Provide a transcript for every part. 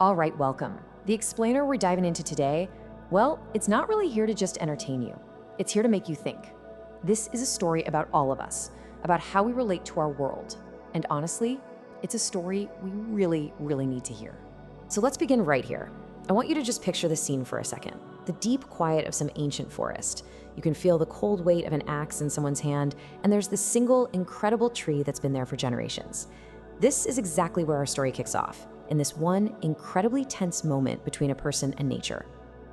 All right, welcome. The explainer we're diving into today, well, it's not really here to just entertain you. It's here to make you think. This is a story about all of us, about how we relate to our world. And honestly, it's a story we really need to hear. So let's begin right here. I want you to just picture the scene for a second. The deep quiet of some ancient forest. You can feel the cold weight of an axe in someone's hand, and there's this single incredible tree that's been there for generations. This is exactly where our story kicks off, in this one incredibly tense moment between a person and nature.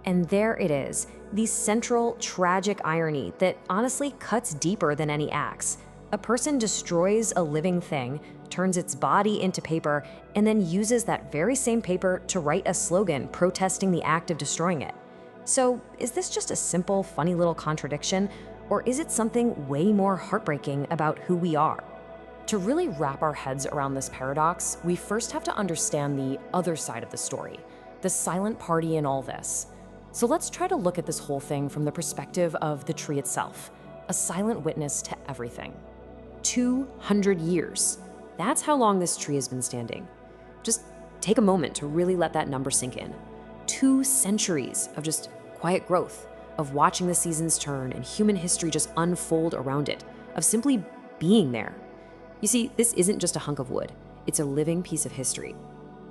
And there it is, the central tragic irony that honestly cuts deeper than any axe. A person destroys a living thing, turns its body into paper, and then uses that very same paper to write a slogan protesting the act of destroying it. So is this just a simple, funny little contradiction, or is it something way more heartbreaking about who we are? To really wrap our heads around this paradox, we first have to understand the other side of the story, the silent party in all this. So let's try to look at this whole thing from the perspective of the tree itself, a silent witness to everything. 200 years. That's how long this tree has been standing. Just take a moment to really let that number sink in. 2 centuries of just quiet growth, of watching the seasons turn and human history just unfold around it, of simply being there. You see, this isn't just a hunk of wood, it's a living piece of history.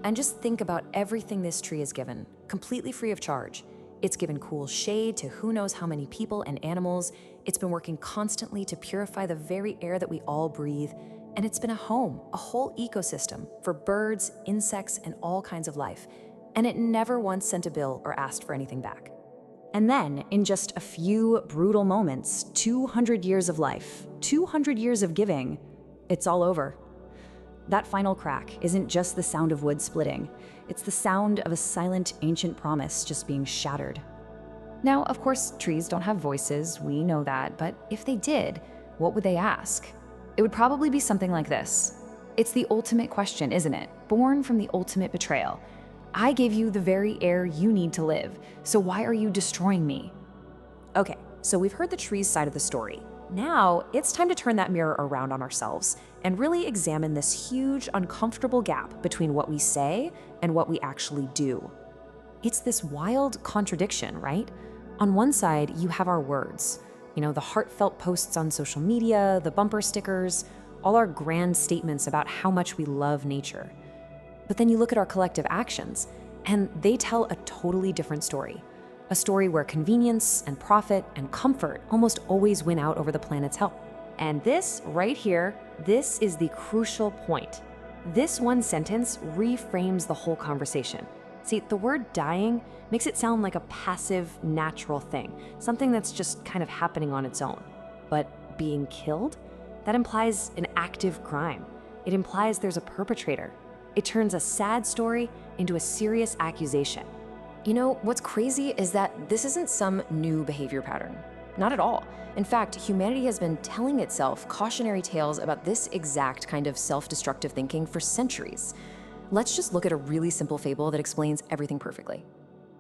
And just think about everything this tree has given, completely free of charge. It's given cool shade to who knows how many people and animals. It's been working constantly to purify the very air that we all breathe. And it's been a home, a whole ecosystem for birds, insects, and all kinds of life. And it never once sent a bill or asked for anything back. And then, in just a few brutal moments, 200 years of life, 200 years of giving, it's all over. That final crack isn't just the sound of wood splitting. It's the sound of a silent, ancient promise just being shattered. Now, of course, trees don't have voices, we know that, but if they did, what would they ask? It would probably be something like this. It's the ultimate question, isn't it? Born from the ultimate betrayal. I gave you the very air you need to live, so why are you destroying me? Okay, so we've heard the tree's side of the story. Now, it's time to turn that mirror around on ourselves and really examine this huge, uncomfortable gap between what we say and what we actually do. It's this wild contradiction, right? On one side, you have our words, the heartfelt posts on social media, the bumper stickers, all our grand statements about how much we love nature. But then you look at our collective actions, and they tell a totally different story. A story where convenience and profit and comfort almost always win out over the planet's health. And this right here, this is the crucial point. This one sentence reframes the whole conversation. See, the word dying makes it sound like a passive, natural thing, something that's just kind of happening on its own. But being killed? That implies an active crime. It implies there's a perpetrator. It turns a sad story into a serious accusation. What's crazy is that this isn't some new behavior pattern. Not at all. In fact, humanity has been telling itself cautionary tales about this exact kind of self-destructive thinking for centuries. Let's just look at a really simple fable that explains everything perfectly.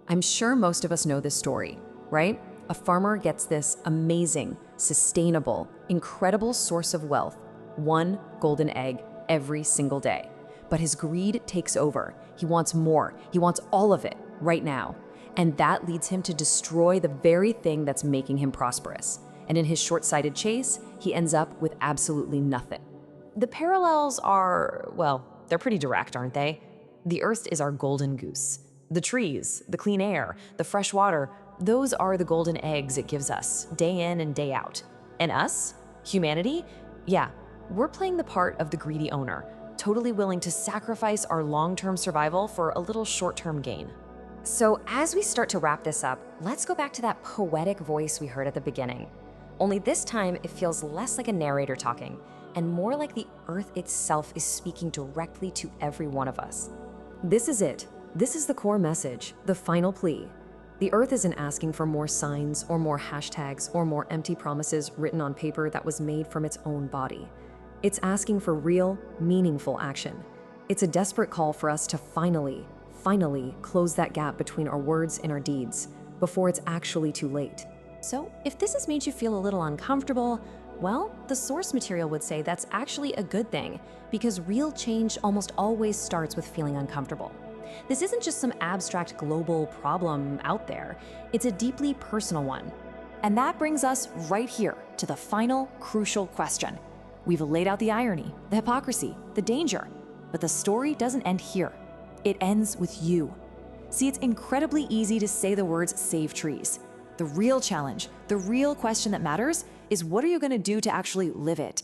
I'm sure most of us know this story, right? A farmer gets this amazing, sustainable, incredible source of wealth, one golden egg every single day. But his greed takes over. He wants more. He wants all of it right now. And that leads him to destroy the very thing that's making him prosperous. And in his short-sighted chase, he ends up with absolutely nothing. The parallels are, well, they're pretty direct, aren't they? The earth is our golden goose. The trees, the clean air, the fresh water, those are the golden eggs it gives us, day in and day out. And us, humanity, yeah, we're playing the part of the greedy owner, totally willing to sacrifice our long-term survival for a little short-term gain. So as we start to wrap this up, let's go back to that poetic voice we heard at the beginning. Only this time, it feels less like a narrator talking and more like the earth itself is speaking directly to every one of us. This is it. This is the core message, the final plea. The earth isn't asking for more signs or more hashtags or more empty promises written on paper that was made from its own body. It's asking for real, meaningful action. It's a desperate call for us to finally close that gap between our words and our deeds before it's actually too late. So if this has made you feel a little uncomfortable, well, the source material would say that's actually a good thing because real change almost always starts with feeling uncomfortable. This isn't just some abstract global problem out there. It's a deeply personal one. And that brings us right here to the final crucial question. We've laid out the irony, the hypocrisy, the danger, but the story doesn't end here. It ends with you. See, it's incredibly easy to say the words save trees. The real challenge, the real question that matters is, what are you going to do to actually live it?